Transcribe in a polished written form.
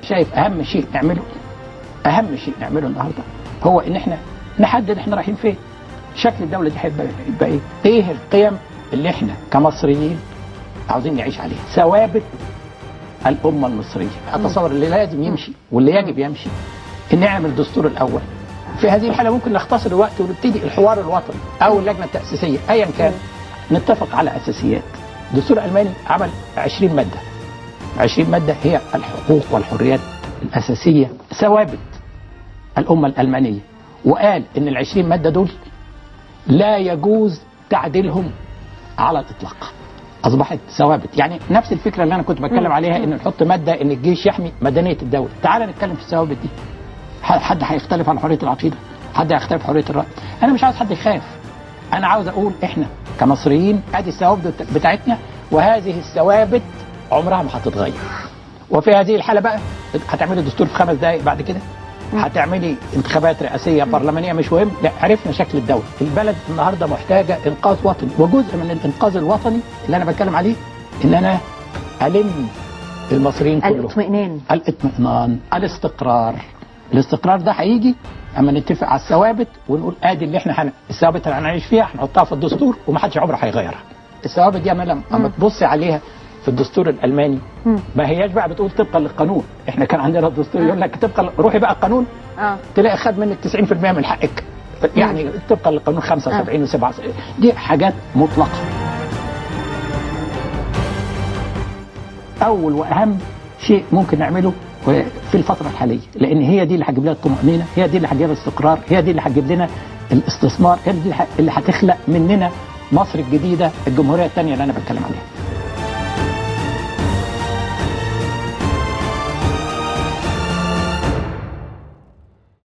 شايف اهم شيء نعمله النهارده هو ان احنا نحدد احنا رايحين فين. شكل الدوله دي هيبقى ايه؟ ايه القيم اللي احنا كمصريين عاوزين نعيش عليها؟ ثوابت الامه المصريه. اتصور اللي لازم يمشي واللي يجب يمشي ان نعمل دستور الاول. في هذه الحاله ممكن نختصر الوقت ونبتدي الحوار الوطني او اللجنه التاسيسيه ايا كان، نتفق على اساسيات. الدستور الالماني عمل 20 ماده. 20 ماده هي الحقوق والحريات الاساسيه، ثوابت الامه الالمانيه، وقال ان ال20 ماده دول لا يجوز تعديلهم على الاطلاق. اصبحت ثوابت، يعني نفس الفكره اللي انا كنت بتكلم عليها ان نحط ماده ان الجيش يحمي مدنيه الدوله. تعال نتكلم في الثوابت دي. حد هيختلف عن حريه العقيده؟ حد هيختلف حريه الراي؟ انا مش عاوز حد يخاف. انا عاوز اقول احنا كمصريين ادي الثوابت بتاعتنا، وهذه الثوابت عمرها ما هتتغير. وفي هذه الحاله بقى هتعملي دستور في 5 دقائق بعد كده؟ هتعملي انتخابات رئاسيه برلمانيه؟ مش مهم. لا، عرفنا شكل الدوله. البلد النهارده محتاجه انقاذ وطني، وجزء من الانقاذ الوطني اللي انا بتكلم عليه ان انا الم المصريين كلهم. الاطمئنان، الاستقرار ده هيجي اما نتفق على الثوابت ونقول ادي اللي احنا الثوابت اللي هنعيش فيها هنحطها في الدستور ومحدش عمره هيغيرها. الثوابت دي اما تبصي عليها في الدستور الالماني ما هياش بقى بتقول طبقا للقانون. احنا كان عندنا الدستور يقول لك طبقا، روحي بقى القانون تلاقي خد منك 90% من حقك، يعني طبقا للقانون 75 و7. دي حاجات مطلقه. اول واهم شيء ممكن نعمله في الفتره الحاليه، لان هي دي اللي هتجيب لنا الطمانينه، هي دي اللي هتجيب الاستقرار، هي دي اللي هتجيب لنا الاستثمار، هي دي اللي هتخلق مننا مصر الجديده، الجمهوريه الثانيه اللي انا بتكلم عليها.